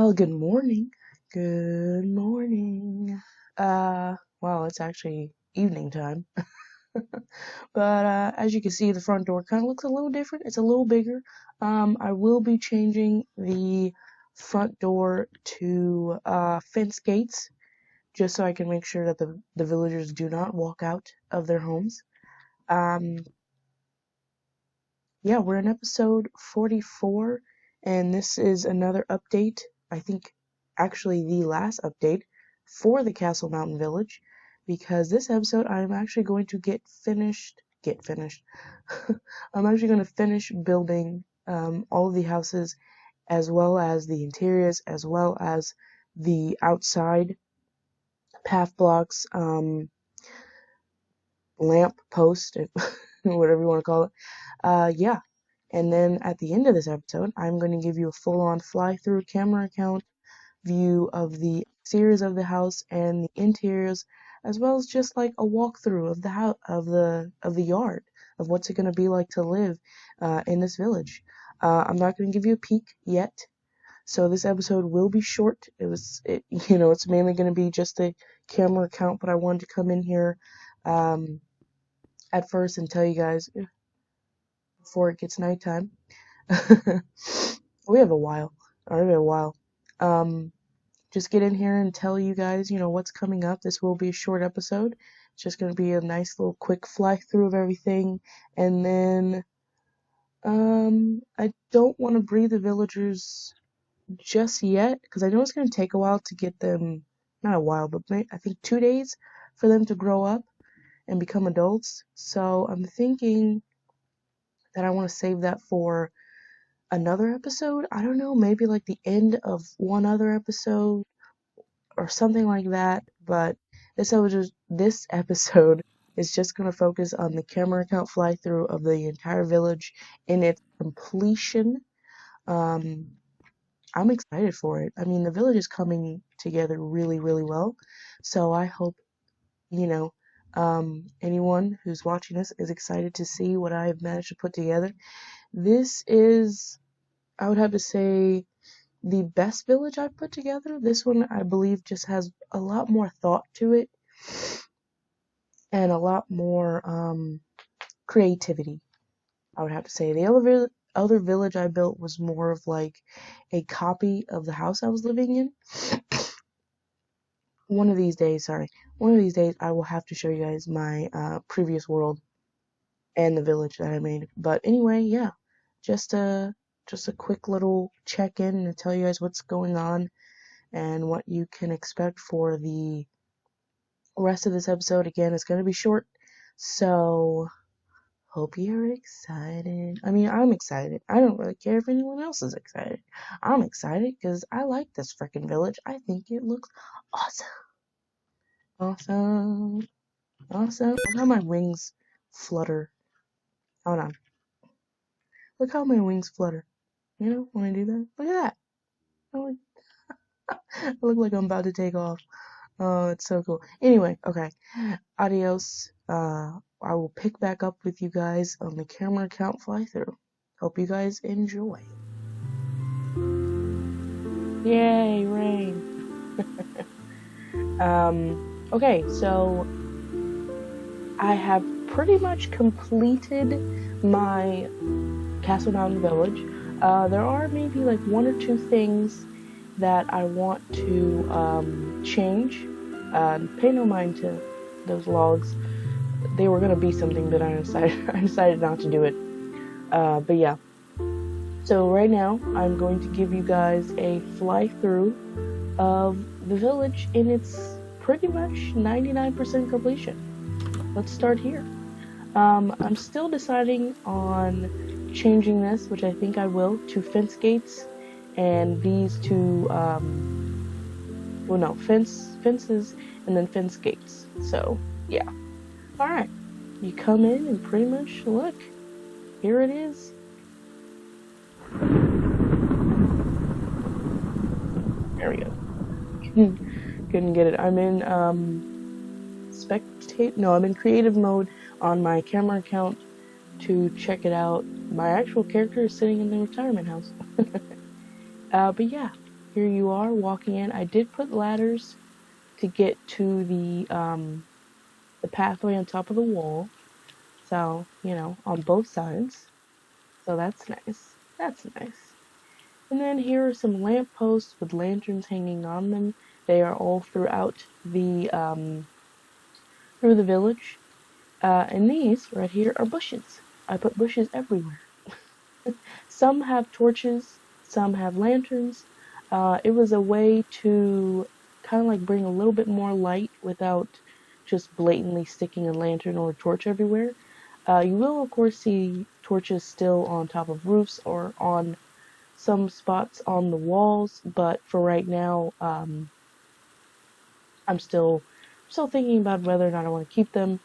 Well, good morning. Good morning. Well, it's actually evening time. But as you can see, the front door kind of looks a little different. It's a little bigger. I will be changing the front door to fence gates just so I can make sure that the villagers do not walk out of their homes. Um, yeah, we're in episode 44, and this is another update. I think actually the last update for the Castle Mountain Village, because this episode I'm actually going to get finished. I'm actually going to finish building all of the houses, as well as the interiors, as well as the outside path blocks, lamp post, whatever you want to call it. Yeah. And then at the end of this episode, I'm going to give you a full-on fly-through camera count view of the exteriors of the house and the interiors, as well as just like a walkthrough of the house, of the yard, of what's it going to be like to live in this village. I'm not going to give you a peek yet, so this episode will be short. It's mainly going to be just a camera count, but I wanted to come in here at first and tell you guys before it gets nighttime. We have a while. Already a while. Just get in here and tell you guys, what's coming up. This will be a short episode. It's just gonna be a nice little quick fly through of everything. And then I don't want to breed the villagers just yet, because I know it's gonna take a while to get them, not a while, but I think 2 days for them to grow up and become adults. So I'm thinking that I want to save that for another episode. I don't know, maybe like the end of one other episode or something like that. But this episode is just gonna focus on the camera count fly through of the entire village in its completion. Um, I'm excited for it. I mean, the village is coming together really, really well. So I hope, you know, anyone who's watching this is excited to see what I have managed to put together. This is, I would have to say, the best village I've put together. This one, I believe, just has a lot more thought to it and a lot more creativity, I would have to say. The other village I built was more of like a copy of the house I was living in. One of these days, I will have to show you guys my previous world and the village that I made. But anyway, yeah, just a quick little check-in to tell you guys what's going on and what you can expect for the rest of this episode. Again, it's going to be short, so hope you're excited. I mean, I'm excited. I don't really care if anyone else is excited. I'm excited because I like this freaking village. I think it looks awesome. Awesome. Awesome. Look how my wings flutter. Hold on. Look how my wings flutter. You know, when I do that? Look at that. I look like I'm about to take off. Oh, it's so cool. Anyway, okay. Adios. I will pick back up with you guys on the camera count fly through. Hope you guys enjoy. Yay, rain. Okay, so I have pretty much completed my Castle Mountain Village. There are maybe like one or two things that I want to change. Pay no mind to those logs. They were gonna be something, but I decided not to do it. But yeah. So right now, I'm going to give you guys a fly through of the village in its pretty much 99% completion. Let's start here. I'm still deciding on changing this, which I think I will, to fence gates, and these to fences and then fence gates. So yeah. All right. You come in and pretty much look. Here it is. There we go. Couldn't get it. I'm in I'm in creative mode on my camera account to check it out. My actual character is sitting in the retirement house. But yeah, here you are walking in. I did put ladders to get to the pathway on top of the wall. So, on both sides. So that's nice. That's nice. And then here are some lampposts with lanterns hanging on them. They are all through the village. And these right here are bushes. I put bushes everywhere. Some have torches, some have lanterns. It was a way to kind of like bring a little bit more light without just blatantly sticking a lantern or a torch everywhere. You will, of course, see torches still on top of roofs or on some spots on the walls, but for right now, I'm still thinking about whether or not I want to keep them.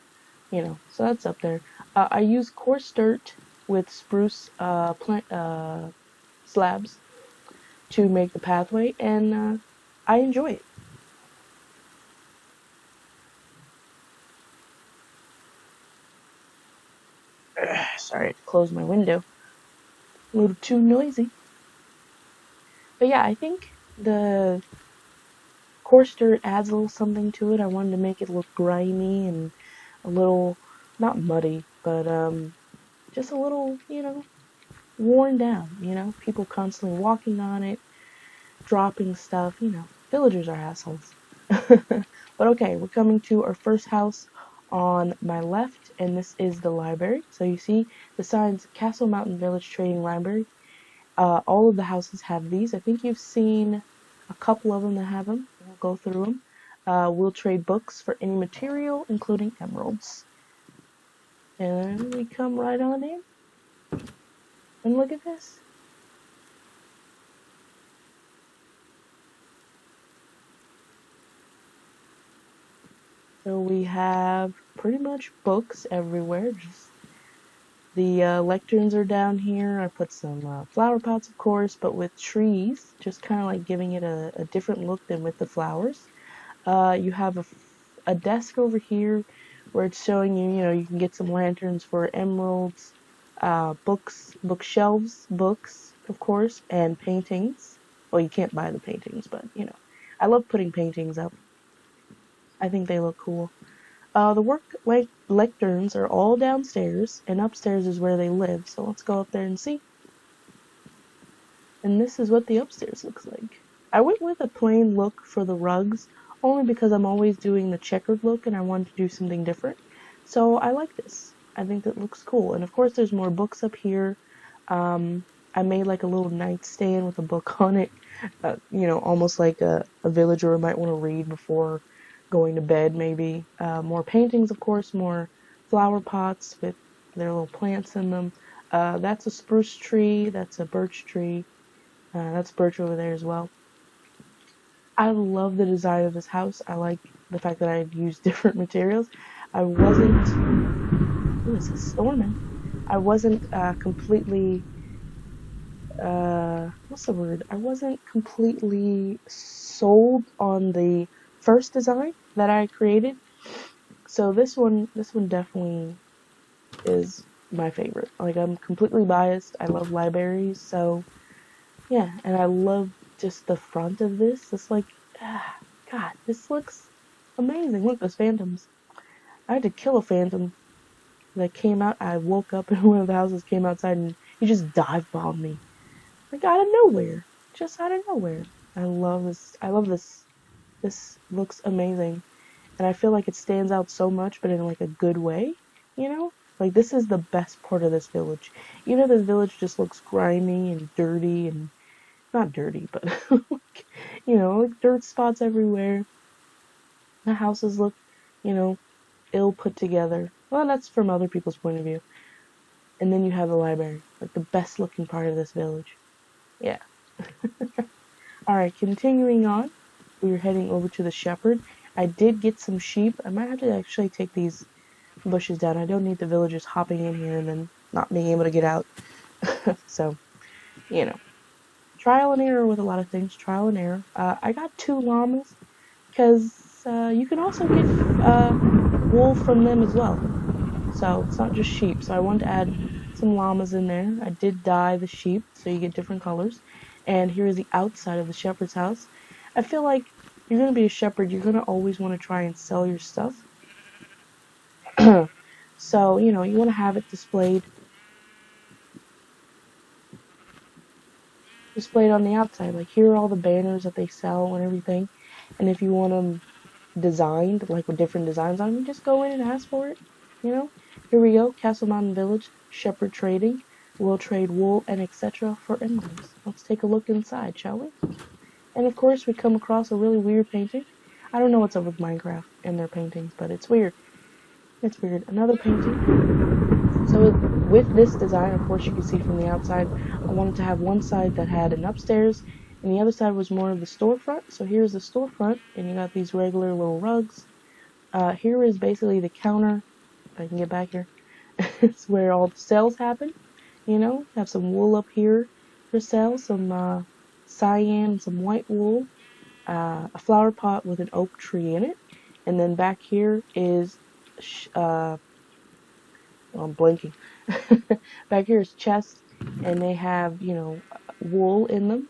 So that's up there. I use coarse dirt with spruce plant slabs to make the pathway, and I enjoy it. Sorry, I had to close my window. A little too noisy. But yeah, I think the coarse dirt adds a little something to it. I wanted to make it look grimy and a little, not muddy, but just a little, worn down. People constantly walking on it, dropping stuff. Villagers are assholes. But okay, we're coming to our first house on my left, and this is the library. So you see the signs Castle Mountain Village Trading Library. All of the houses have these. I think you've seen a couple of them that have them. We'll go through them. We'll trade books for any material, including emeralds. And we come right on in. And look at this. So we have pretty much books everywhere. Just the lecterns are down here. I put some flower pots, of course, but with trees, just kind of like giving it a different look than with the flowers. You have a desk over here where it's showing you can get some lanterns for emeralds, bookshelves, books, of course, and paintings. Well, you can't buy the paintings, but I love putting paintings up. I think they look cool. The lecterns are all downstairs, and upstairs is where they live. So let's go up there and see. And this is what the upstairs looks like. I went with a plain look for the rugs, only because I'm always doing the checkered look and I wanted to do something different. So I like this. I think that looks cool. And of course there's more books up here. I made like a little nightstand with a book on it. Almost like a villager might want to read before going to bed maybe. More paintings, of course, more flower pots with their little plants in them. That's a spruce tree, that's a birch tree. That's birch over there as well. I love the design of this house. I like the fact that I used different materials. I wasn't... Ooh, it's storming. I wasn't completely... what's the word? I wasn't completely sold on the first design that I created. So this one definitely is my favorite. Like, I'm completely biased. I love libraries, so... Yeah, and I love just the front of this. It's like, God, this looks amazing. Look, those phantoms. I had to kill a phantom that came out. I woke up in one of the houses, came outside, and he just dive bombed me. Like, out of nowhere. Just out of nowhere. I love this. I love this. This looks amazing. And I feel like it stands out so much, but in like a good way, Like, this is the best part of this village. Even if this village just looks grimy and dirty and not dirty, but like dirt spots everywhere. The houses look, ill put together. Well, that's from other people's point of view. And then you have the library, like the best looking part of this village. Yeah. Alright, continuing on. We are heading over to the shepherd. I did get some sheep. I might have to actually take these bushes down. I don't need the villagers hopping in here and then not being able to get out. So, trial and error with a lot of things. Trial and error. I got 2 llamas because you can also get wool from them as well. So it's not just sheep. So I wanted to add some llamas in there. I did dye the sheep so you get different colors. And here is the outside of the shepherd's house. I feel like you're going to be a shepherd, you're going to always want to try and sell your stuff. So, you want to have it displayed on the outside. Like, here are all the banners that they sell and everything. And if you want them designed, like with different designs on them, just go in and ask for it. Here we go. Castle Mountain Village, Shepherd Trading. We'll trade wool and etc. for emeralds. Let's take a look inside, shall we? And of course, we come across a really weird painting. I don't know what's up with Minecraft and their paintings, but it's weird. It's weird. Another painting. So with this design, of course, you can see from the outside, I wanted to have one side that had an upstairs, and the other side was more of the storefront. So here's the storefront, and you got these regular little rugs. Here is basically the counter. If I can get back here. It's where all the sales happen. Have some wool up here for sale, some cyan, some white wool, a flower pot with an oak tree in it, and then back here is, well, I'm blinking. Back here is chests, and they have, wool in them.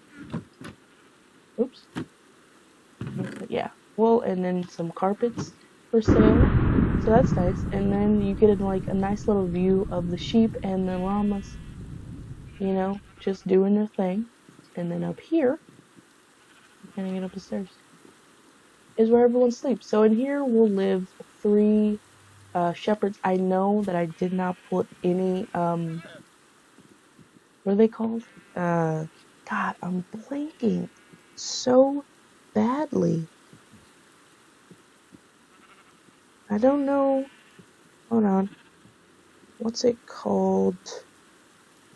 Oops. Yeah, wool, and then some carpets for sale. So that's nice. And then you get like a nice little view of the sheep and the llamas, just doing their thing. And then up here, can I get up the stairs? Is where everyone sleeps. So in here will live 3 shepherds. I know that I did not put any, what are they called? God, I'm blanking so badly. I don't know. Hold on. What's it called?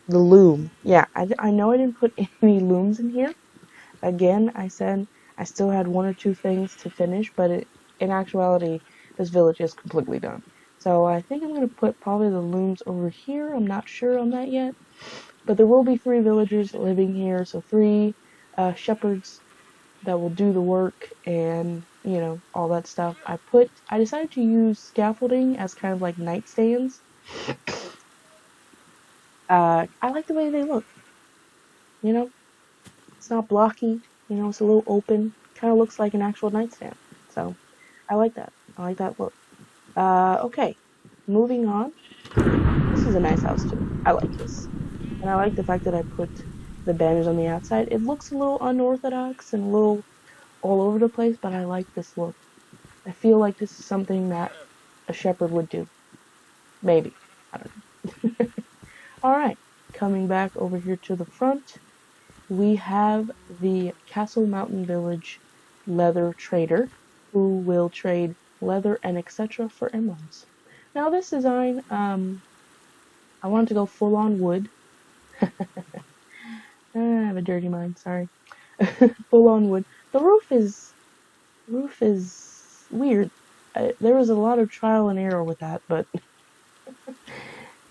The loom. Yeah, I know I didn't put any looms in here. Again, I said I still had 1 or 2 things to finish, but in actuality, this village is completely done. So I think I'm going to put probably the looms over here. I'm not sure on that yet. But there will be 3 villagers living here, so 3 shepherds that will do the work and, all that stuff. I decided to use scaffolding as kind of like nightstands. I like the way they look. It's not blocky, it's a little open. Kind of looks like an actual nightstand. So I like that. I like that look. Okay, moving on. This is a nice house too. I like this. And I like the fact that I put the banners on the outside. It looks a little unorthodox and a little all over the place, but I like this look. I feel like this is something that a shepherd would do. Maybe. I don't know. Alright, coming back over here to the front, we have the Castle Mountain Village leather trader who will trade leather and etc. for emeralds. Now this design, I wanted to go full on wood. I have a dirty mind, sorry. Full on wood. The roof is weird. There was a lot of trial and error with that, but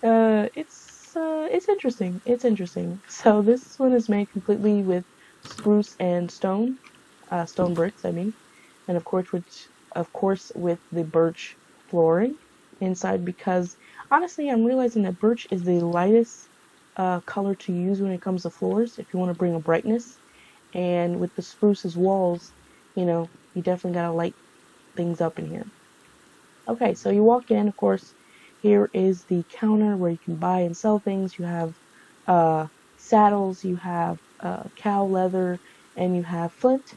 it's interesting. It's interesting. So this one is made completely with spruce and stone, stone bricks, I mean, and of course with the birch flooring inside, because honestly I'm realizing that birch is the lightest color to use when it comes to floors if you want to bring a brightness. And with the spruce's walls, you definitely gotta light things up in here. Okay, so you walk in, of course, here is the counter where you can buy and sell things. You have saddles, you have cow leather, and you have flint,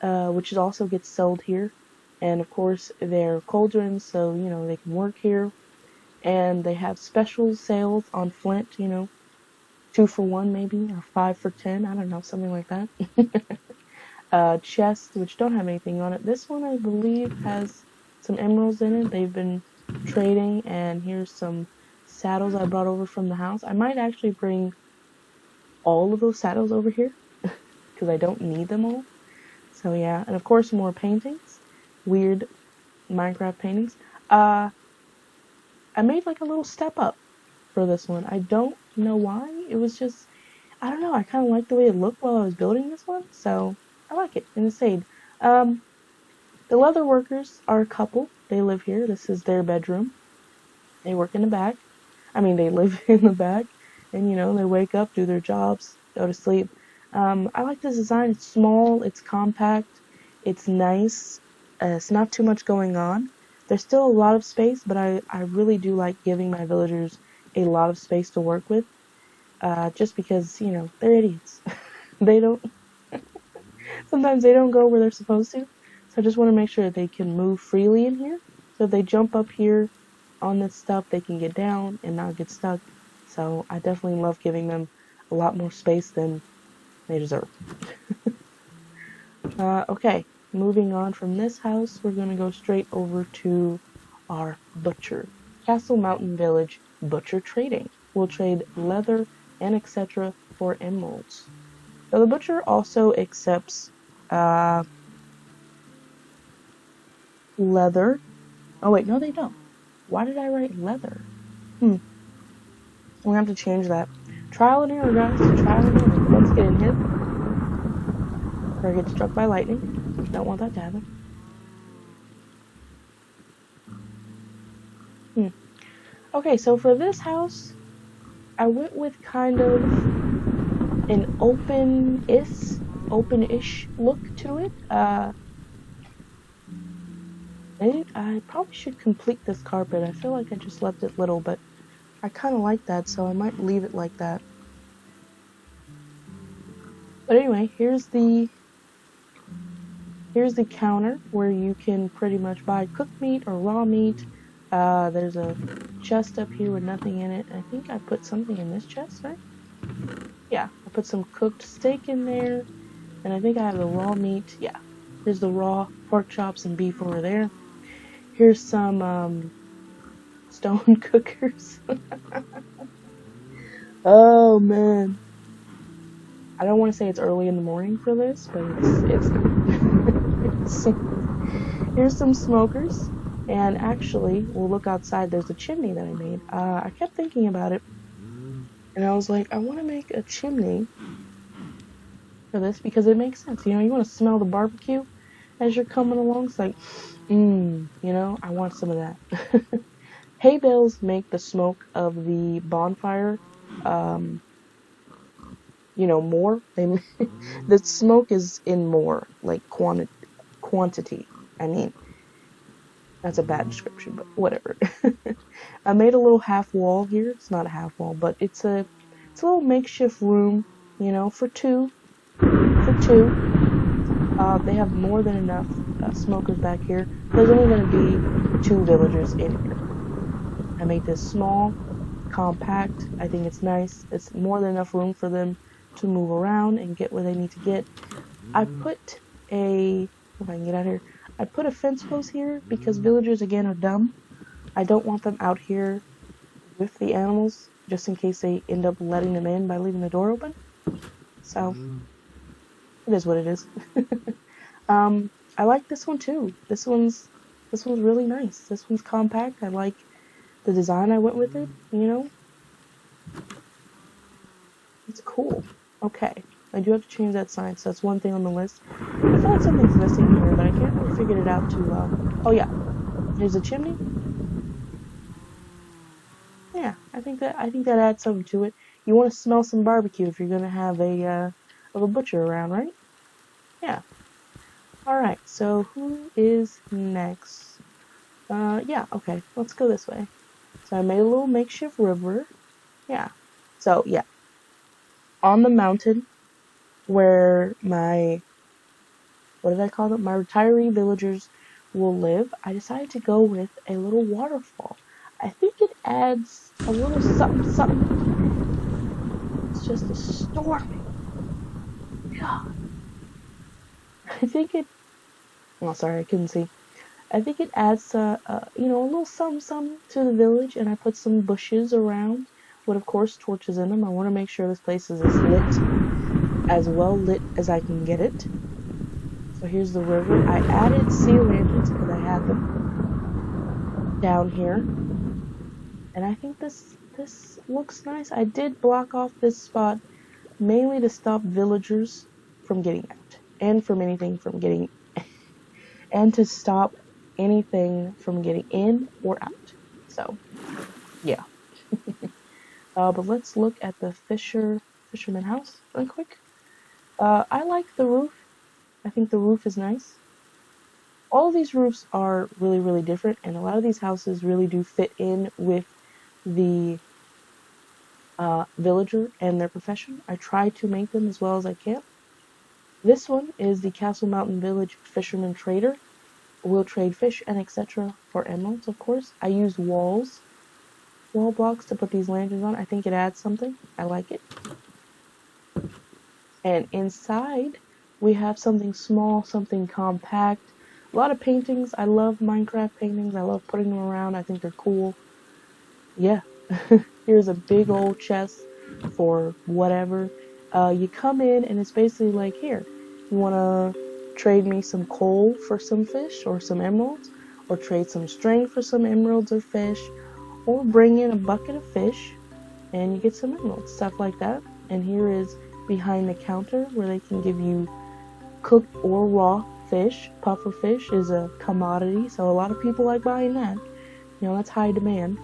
which also gets sold here. And of course, they're cauldrons, so they can work here. And they have special sales on flint, 2 for 1 maybe, or 5 for 10. I don't know, something like that. Chests, which don't have anything on it. This one, I believe, has some emeralds in it. They've been trading, and here's some saddles I brought over from the house. I might actually bring all of those saddles over here because I don't need them all. So yeah, and of course more paintings, weird Minecraft paintings. I made like a little step up for this one. I don't know why. It was just, I don't know, I kind of liked the way it looked while I was building this one, so I like it. And it stayed. The leather workers are a couple. They live here. This is their bedroom. They work in the back. I mean, they live in the back. And, they wake up, do their jobs, go to sleep. I like this design. It's small, it's compact, it's nice. It's not too much going on. There's still a lot of space, but I really do like giving my villagers a lot of space to work with. Just because, you know, they're idiots. They don't, sometimes they don't go where they're supposed to. So I just want to make sure that they can move freely in here. So if they jump up here on this stuff, they can get down and not get stuck. So I definitely love giving them a lot more space than they deserve. Okay, moving on from this house, we're going to go straight over to our butcher. Castle Mountain Village Butcher Trading. We'll trade leather and etc. for emeralds. So the butcher also accepts leather. Oh wait, no they don't. Why did I write leather? We're gonna have to change that. Trial and error, guys. Trial and error. Let's get in here. Or get struck by lightning. Don't want that to happen. Okay, so for this house, I went with kind of an open-ish look to it. I probably should complete this carpet. I feel like I just left it little, but I kind of like that, so I might leave it like that. But anyway, here's the counter where you can pretty much buy cooked meat or raw meat. There's a chest up here with nothing in it. I think I put something in this chest, right? Yeah, I put some cooked steak in there, and I think I have the raw meat. Yeah, here's the raw pork chops and beef over there. Here's some stone cookers. Oh man, I don't want to say it's early in the morning for this, but it's here's some smokers, and actually, we'll look outside. There's a chimney that I made. I kept thinking about it, and I was like, I want to make a chimney for this because it makes sense. You know, you want to smell the barbecue as you're coming along. It's like, you know, I want some of that. Hay bales make the smoke of the bonfire, you know, more. The smoke is in more, like quantity. I mean, that's a bad description, but whatever. I made a little half wall here. It's not a half wall, but it's a little makeshift room, you know, for two. They have more than enough smokers back here. There's only going to be 2 villagers in here. I made this small, compact. I think it's nice. It's more than enough room for them to move around and get where they need to get. I put if I can get out here, I put a fence post here because villagers again are dumb. I don't want them out here with the animals just in case they end up letting them in by leaving the door open. So it is what it is. I like this one too. This one's really nice. This one's compact. I like the design I went with it, you know. It's cool. Okay. I do have to change that sign, so that's one thing on the list. I feel like something's missing here, but I can't really figure it out too well. Oh yeah. There's a chimney. Yeah, I think that adds something to it. You want to smell some barbecue if you're gonna have a butcher around, right? Yeah. Alright, so who is next? Yeah, okay, let's go this way. So I made a little makeshift river. Yeah. So, yeah. On the mountain where my, what did I call them? My retiree villagers will live, I decided to go with a little waterfall. I think it adds a little something, something. It's just a storming. God. I think it, oh, sorry, I couldn't see. I think it adds, you know, a little something to the village, and I put some bushes around with, of course, torches in them. I want to make sure this place is as well lit as I can get it. So here's the river. I added sea lanterns because I had them down here, and I think this looks nice. I did block off this spot mainly to stop villagers from getting out, and from anything from getting, and to stop anything from getting in or out. So, yeah. But let's look at the fisherman house real quick. I like the roof. I think the roof is nice. All of these roofs are really, really different, and a lot of these houses really do fit in with the villager and their profession. I try to make them as well as I can. This one is the Castle Mountain Village Fisherman Trader. We'll trade fish and etc. for emeralds, of course. I use wall blocks to put these lanterns on. I think it adds something. I like it. And inside, we have something small, something compact. A lot of paintings. I love Minecraft paintings. I love putting them around. I think they're cool. Yeah. Here's a big old chest for whatever. You come in and it's basically like, here, you want to trade me some coal for some fish or some emeralds, or trade some string for some emeralds or fish, or bring in a bucket of fish and you get some emeralds, stuff like that. And here is behind the counter where they can give you cooked or raw fish. Puffer fish is a commodity, so a lot of people like buying that. You know, that's high demand.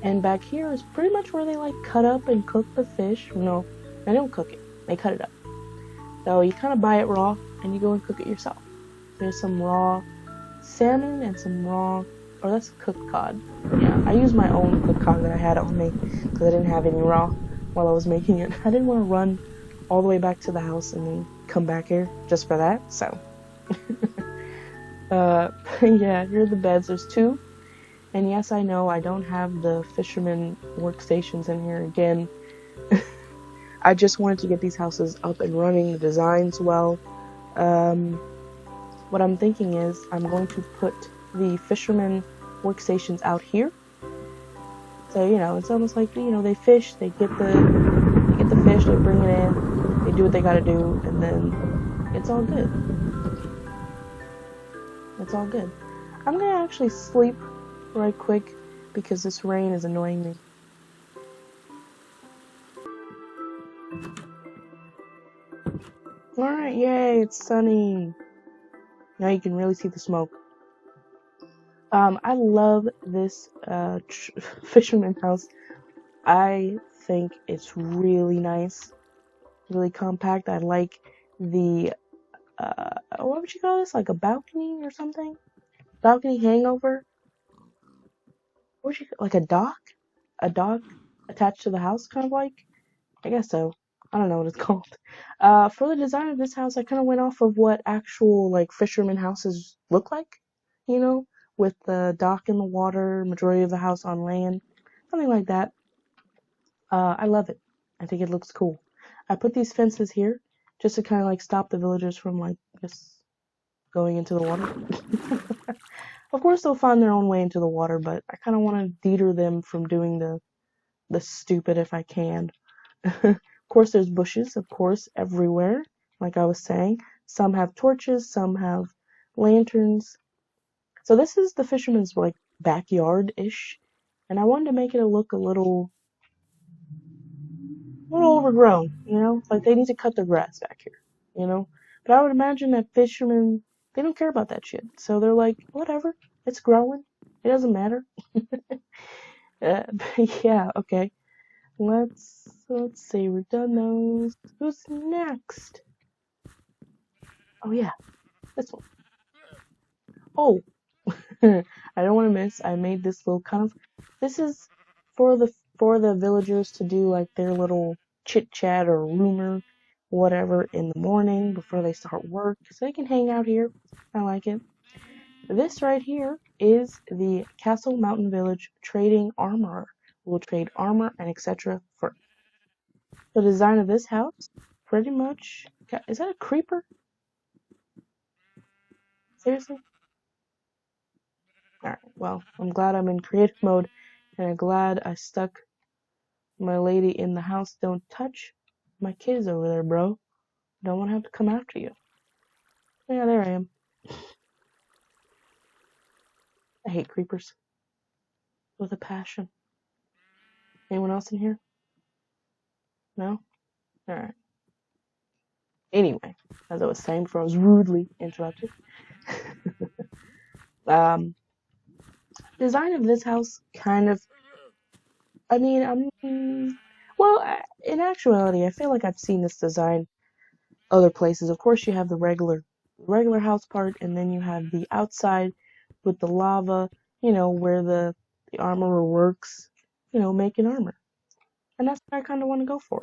And back here is pretty much where they like cut up and cook the fish. No, they don't cook it, they cut it up. So you kind of buy it raw and you go and cook it yourself. There's some raw salmon and some raw, or that's cooked cod. Yeah, I used my own cooked cod that I had on me because I didn't have any raw while I was making it. I didn't want to run all the way back to the house and then come back here just for that. So, yeah, here are the beds. There's two. And yes, I know I don't have the fisherman workstations in here again. I just wanted to get these houses up and running, the designs well. What I'm thinking is I'm going to put the fisherman workstations out here. So, you know, it's almost like, you know, they fish, they get the fish, they bring it in, they do what they gotta do, and then it's all good. It's all good. I'm gonna actually sleep right quick because this rain is annoying me. Alright, yay, it's sunny. Now you can really see the smoke. I love this fisherman house. I think it's really nice, really compact. I like the, what would you call this? Like a balcony or something? Balcony hangover? What would you, like a dock? A dock attached to the house, kind of like? I guess so. I don't know what it's called. For the design of this house, I kind of went off of what actual like fisherman houses look like, you know, with the dock in the water, majority of the house on land, something like that. I love it. I think it looks cool. I put these fences here just to kind of like stop the villagers from like just going into the water. Of course, they'll find their own way into the water, but I kind of want to deter them from doing the stupid if I can. Of course, there's bushes, of course, everywhere. Like I was saying, some have torches, some have lanterns. So this is the fisherman's like backyard-ish, and I wanted to make it look a little overgrown, you know? Like they need to cut their grass back here, you know? But I would imagine that fishermen, they don't care about that shit. So they're like, whatever, it's growing. It doesn't matter. But yeah, okay. Let's see, we've done those. Who's next? Oh yeah, this one. Oh, I don't want to miss. I made this little kind of. This is for the villagers to do like their little chit chat or rumor, whatever, in the morning before they start work, so they can hang out here. I like it. This right here is the Castle Mountain Village Trading Armorer. We'll trade armor and etc. for the design of this house. Pretty much. Is that a creeper? Seriously? Alright, well, I'm glad I'm in creative mode, and I'm glad I stuck my lady in the house. Don't touch my kids over there, bro. Don't want to have to come after you. Yeah, there I am. I hate creepers. With a passion. Anyone else in here? No? Alright. Anyway, as I was saying before I was rudely interrupted. Design of this house kind of, I mean, well, in actuality, I feel like I've seen this design other places. Of course, you have the regular house part, and then you have the outside with the lava, where the armorer works, making armor. And that's what I kind of want to go for.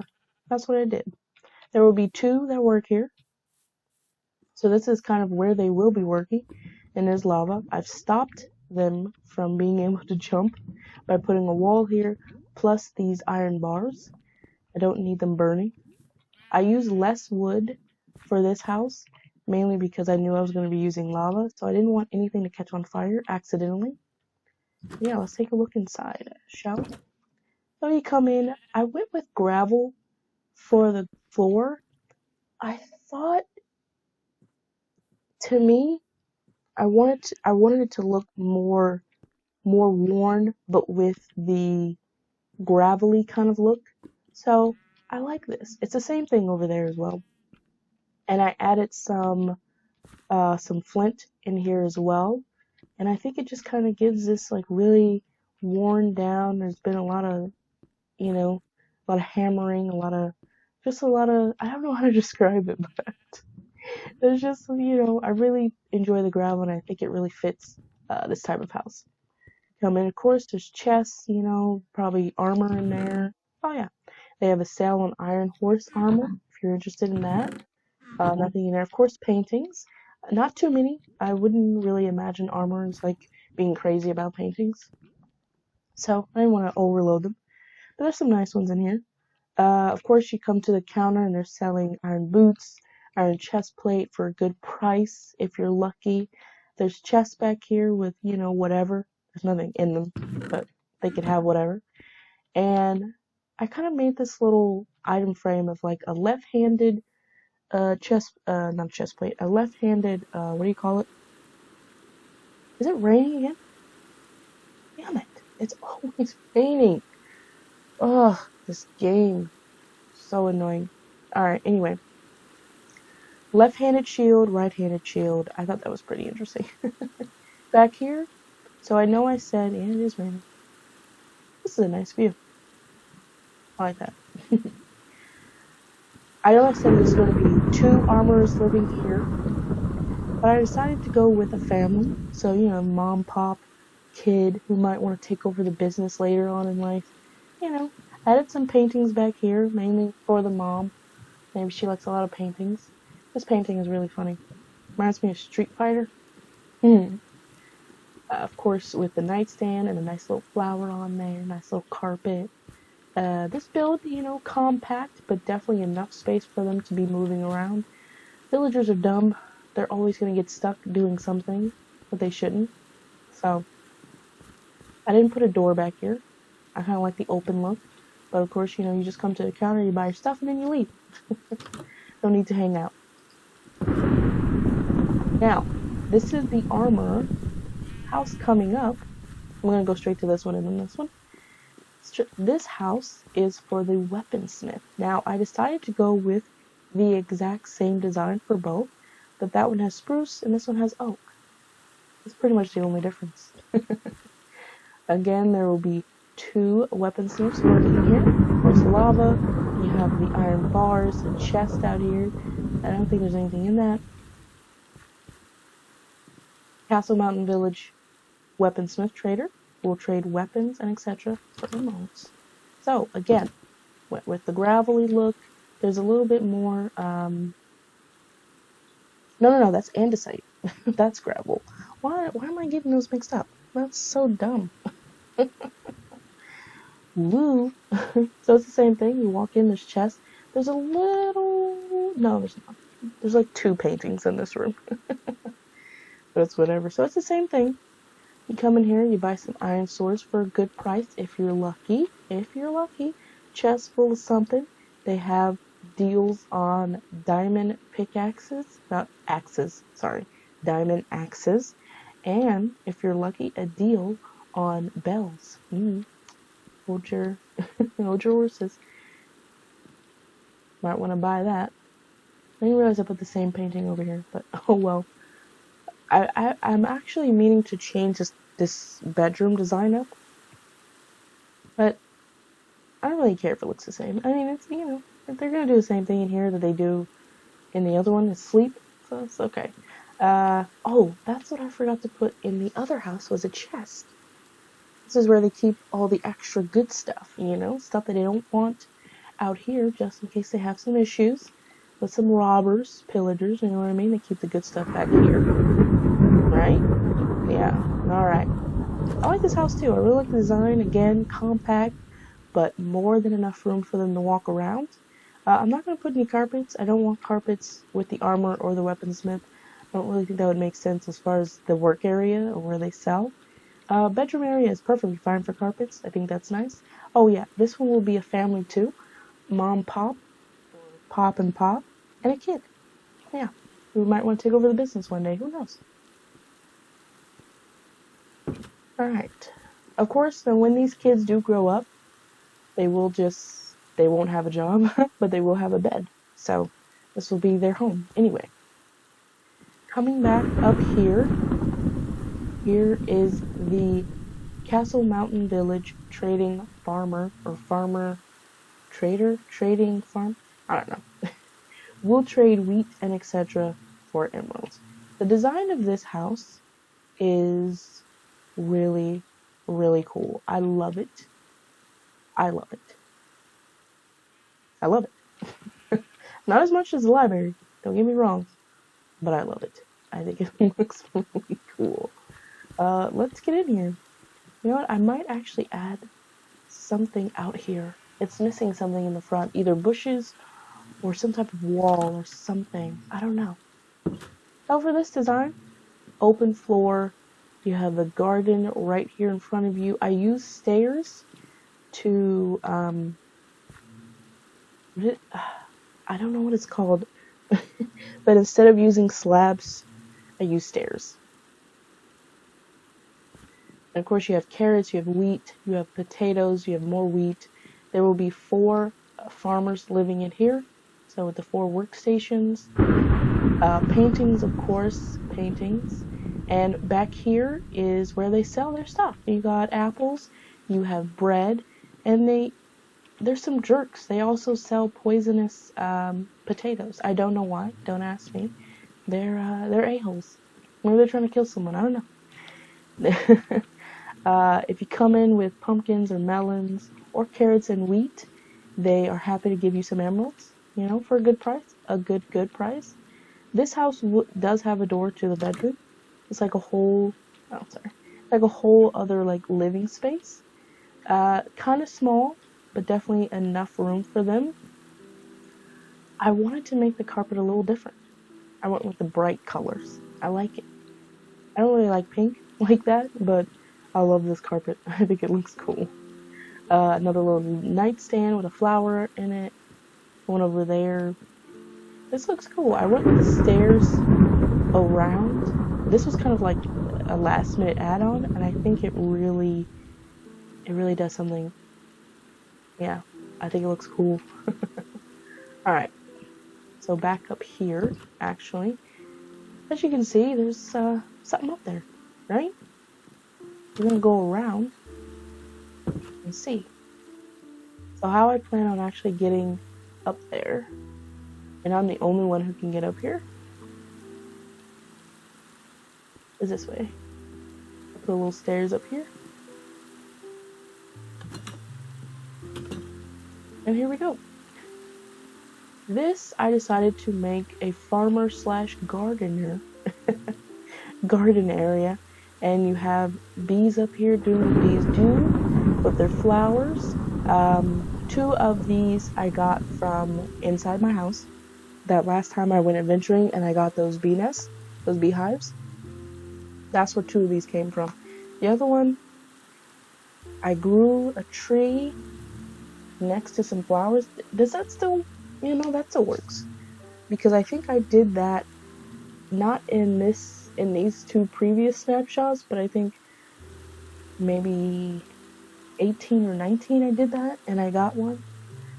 That's what I did. There will be 2 that work here. So this is kind of where they will be working, and there's lava. I've stopped them from being able to jump by putting a wall here, plus these iron bars. I don't need them burning. I use less wood for this house, mainly because I knew I was going to be using lava, so I didn't want anything to catch on fire accidentally. Yeah, let's take a look inside, shall we? So you come in. I went with gravel for the floor. I thought, to me, I wanted it to look more worn, but with the gravelly kind of look. So I like this. It's the same thing over there as well. And I added some flint in here as well. And I think it just kind of gives this like really worn down. There's been a lot of, a lot of hammering, I don't know how to describe it, but there's just, I really enjoy the gravel and I think it really fits this type of house. Come in, of course, there's chests, probably armor in there. Oh yeah, they have a sale on Iron Horse armor if you're interested in that. Nothing in there. Of course, paintings. Not too many. I wouldn't really imagine armorers like being crazy about paintings. So I didn't want to overload them. But there's some nice ones in here. Of course, you come to the counter and they're selling iron boots, iron chest plate for a good price if you're lucky. There's chests back here with, whatever. There's nothing in them, but they could have whatever. And I kind of made this little item frame of like a left-handed not chest plate, a left-handed, what do you call it? Is it raining again? Damn it. It's always raining. Ugh, this game. So annoying. Alright, anyway. Left-handed shield, right-handed shield. I thought that was pretty interesting. Back here, so I know I said, and it is raining. This is a nice view. I like that. I know I said there's going to be 2 armorers living here, but I decided to go with a family. So, mom, pop, kid who might want to take over the business later on in life. I added some paintings back here, mainly for the mom. Maybe she likes a lot of paintings. This painting is really funny. Reminds me of Street Fighter. Of course, with the nightstand and a nice little flower on there, nice little carpet. This build, compact, but definitely enough space for them to be moving around. Villagers are dumb. They're always going to get stuck doing something that they shouldn't. So, I didn't put a door back here. I kind of like the open look. But of course, you just come to the counter, you buy your stuff, and then you leave. No need to hang out. Now, this is the armor house coming up. I'm going to go straight to this one and then this one. This house is for the weaponsmith. Now, I decided to go with the exact same design for both, but that one has spruce and this one has oak. It's pretty much the only difference. Again, there will be 2 weaponsmiths working here. There's lava, you have the iron bars, a chest out here. I don't think there's anything in that. Castle Mountain Village weaponsmith trader will trade weapons and etc. for emeralds. So again, with the gravelly look, there's a little bit more. No, that's andesite. That's gravel. Why am I getting those mixed up? That's so dumb. Blue. So it's the same thing. You walk in, there's chests. There's a little. No, there's not. There's like 2 paintings in this room. But it's whatever. So it's the same thing. You come in here, you buy some iron swords for a good price if you're lucky. If you're lucky. Chest full of something. They have deals on diamond pickaxes. Not axes, sorry. Diamond axes. And if you're lucky, a deal on bells. Hold your horses. Might want to buy that. I didn't realize I put the same painting over here, but oh well. I'm actually meaning to change this bedroom design up, but I don't really care if it looks the same. I mean, it's, if they're gonna do the same thing in here that they do and the other one is sleep, so it's okay. Oh, that's what I forgot to put in the other house was a chest. This is where they keep all the extra good stuff, stuff that they don't want out here just in case they have some issues with some robbers, pillagers, you know what I mean? They keep the good stuff back here, right? Yeah, alright. I like this house too. I really like the design. Again, compact, but more than enough room for them to walk around. I'm not going to put any carpets. I don't want carpets with the armor or the weaponsmith. I don't really think that would make sense as far as the work area or where they sell. Bedroom area is perfectly fine for carpets. I think that's nice. Oh yeah, this one will be a family too. Mom, pop, or pop and pop, and a kid. Yeah, we might want to take over the business one day. Who knows? All right. Of course, then when these kids do grow up, they won't have a job, but they will have a bed. So this will be their home anyway. Coming back up here is the Castle Mountain Village trading farmer or farmer trader trading farm. I don't know. We'll trade wheat and etc. for emeralds. The design of this house is really, really cool. I love it. I love it. I love it. Not as much as the library, don't get me wrong, but I love it. I think it looks really cool. Let's get in here. You know what? I might actually add something out here. It's missing something in the front, either bushes or some type of wall or something. I don't know. So for this design, open floor, you have a garden right here in front of you. I use stairs to, I don't know what it's called, but instead of using slabs, I use stairs. And of course, you have carrots, you have wheat, you have potatoes, you have more wheat. There will be 4 farmers living in here, so with the 4 workstations. Paintings, of course, paintings. And back here is where they sell their stuff. You got apples, you have bread, and there's some jerks. They also sell poisonous potatoes. I don't know why. Don't ask me. They're a-holes. Maybe they're trying to kill someone. I don't know. If you come in with pumpkins or melons or carrots and wheat, they are happy to give you some emeralds, for a good price. A good price. This house does have a door to the bedroom. It's like a whole, like a whole other like living space. Kind of small, but definitely enough room for them. I wanted to make the carpet a little different. I went with the bright colors. I like it. I don't really like pink like that, but I love this carpet. I think it looks cool. Another little nightstand with a flower in it. One over there. This looks cool. I went with the stairs around. This was kind of like a last minute add-on, and I think it really does something. Yeah, I think it looks cool. Alright, so back up here, actually. As you can see, there's something up there, right? We're gonna go around and see. So how I plan on actually getting up there, and I'm the only one who can get up here, is this way. I put a little stairs up here. And here we go. This, I decided to make a farmer / gardener garden area. And you have bees up here doing what bees do with their flowers. 2 of these I got from inside my house. That last time I went adventuring and I got those bee nests, those beehives. That's where 2 of these came from. The other one, I grew a tree next to some flowers. Does that still, that still works? Because I think I did that not in these 2 previous snapshots, but I think maybe 18 or 19 I did that, and I got one.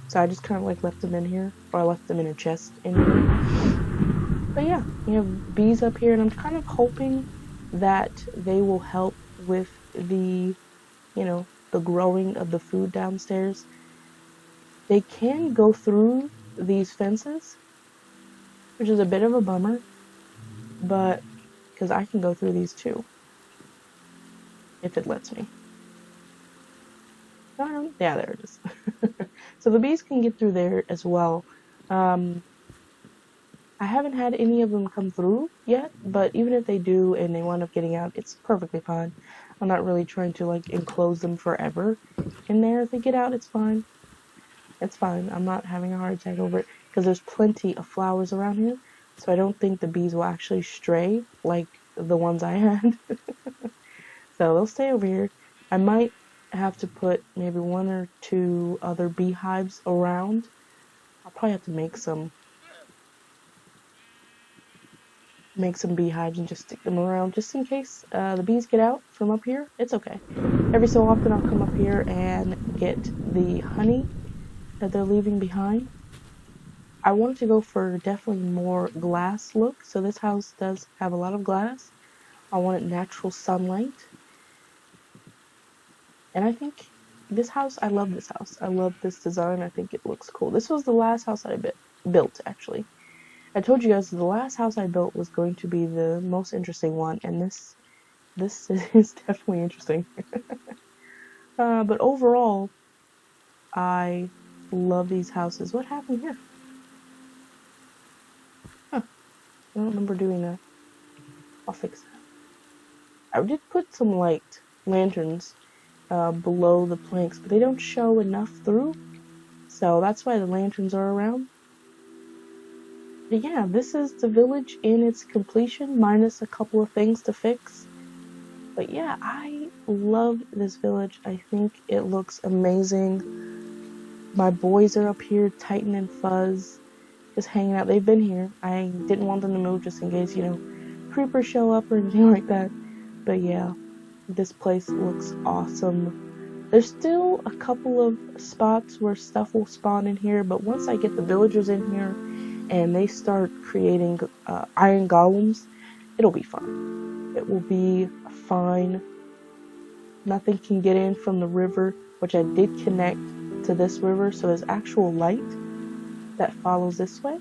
So I just kind of like left them in here, or I left them in a chest in here. But yeah, you have bees up here, and I'm kind of hoping that they will help with the, the growing of the food downstairs. They can go through these fences, which is a bit of a bummer, but because I can go through these too, if it lets me. Yeah, there it is. So the bees can get through there as well. Um, I haven't had any of them come through yet, but even if they do and they wind up getting out, it's perfectly fine. I'm not really trying to like enclose them forever in there. If they get out, it's fine. It's fine. I'm not having a heart attack over it because there's plenty of flowers around here. So I don't think the bees will actually stray like the ones I had. So they'll stay over here. I might have to put maybe one or two other beehives around. I'll probably have to make some beehives and just stick them around just in case the bees get out from up here. It's okay. Every so often I'll come up here and get the honey that they're leaving behind. I wanted to go for definitely more glass look. So this house does have a lot of glass. I wanted natural sunlight. And I think this house, I love this house. I love this design. I think it looks cool. This was the last house I built, actually. I told you guys the last house I built was going to be the most interesting one, and this is definitely interesting. But overall, I love these houses. What happened here? Huh, I don't remember doing that. I'll fix that. I did put some light lanterns below the planks, but they don't show enough through, so that's why the lanterns are around. But yeah, this is the village in its completion, minus a couple of things to fix. But yeah, I love this village. I think it looks amazing. My boys are up here, Titan and Fuzz, just hanging out. They've been here. I didn't want them to move just in case, creepers show up or anything like that. But yeah, this place looks awesome. There's still a couple of spots where stuff will spawn in here, but once I get the villagers in here and they start creating iron golems, it'll be fine. It will be fine. Nothing can get in from the river, which I did connect to this river, so there's actual light that follows this way.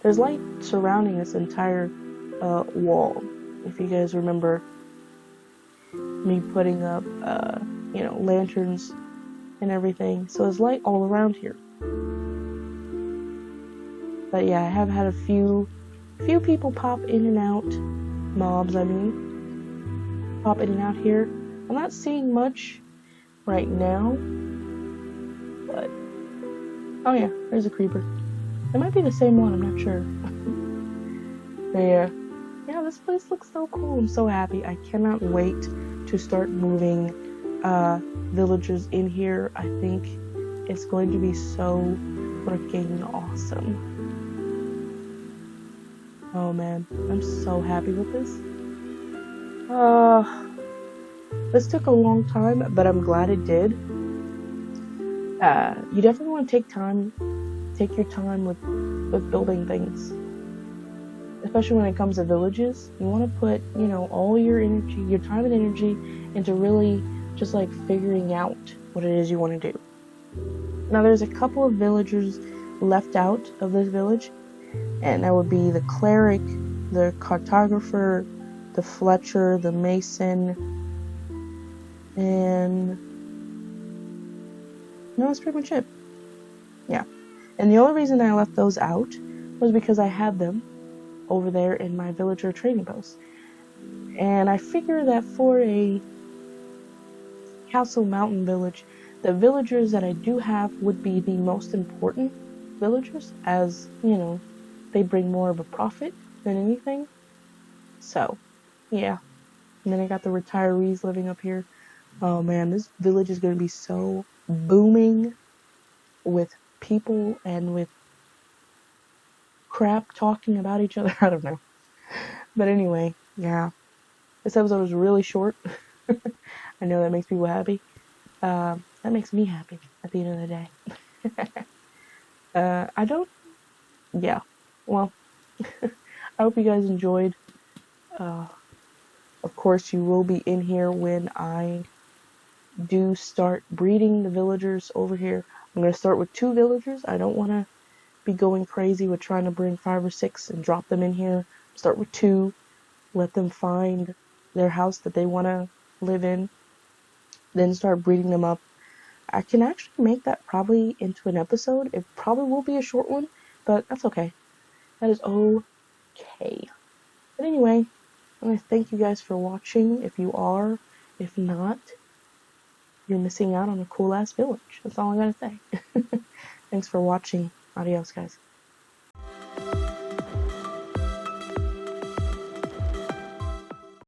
There's light surrounding this entire wall. If you guys remember me putting up, lanterns and everything. So there's light all around here. But yeah, I have had a few people pop in and out. Mobs, I mean. Pop in and out here. I'm not seeing much right now. But, oh yeah, there's a creeper. It might be the same one, I'm not sure. But yeah, this place looks so cool. I'm so happy. I cannot wait to start moving villagers in here. I think it's going to be so freaking awesome. Oh man, I'm so happy with this. This took a long time, but I'm glad it did. You definitely want to take your time with building things. Especially when it comes to villages, you want to put, all your energy, your time and energy into really just like figuring out what it is you want to do. Now there's a couple of villagers left out of this village, and that would be the cleric, the cartographer, the fletcher, the mason, and no, that's pretty much it. Yeah. And the only reason I left those out was because I had them over there in my villager trading post. And I figure that for a Castle Mountain village, the villagers that I do have would be the most important villagers, as, they bring more of a profit than anything. So, yeah. And then I got the retirees living up here. Oh man, this village is going to be so booming with people and with crap talking about each other. I don't know. But anyway, yeah. This episode was really short. I know that makes people happy. That makes me happy at the end of the day. Yeah. Well, I hope you guys enjoyed. Of course, you will be in here when I do start breeding the villagers over here. I'm going to start with 2 villagers. I don't want to be going crazy with trying to bring 5 or 6 and drop them in here. Start with 2, let them find their house that they want to live in, then start breeding them up. I can actually make that probably into an episode. It probably will be a short one, but that's okay. That is okay. But anyway, I want to thank you guys for watching. If you are, if not, you're missing out on a cool ass village. That's all I gotta say. Thanks for watching. Adios, guys.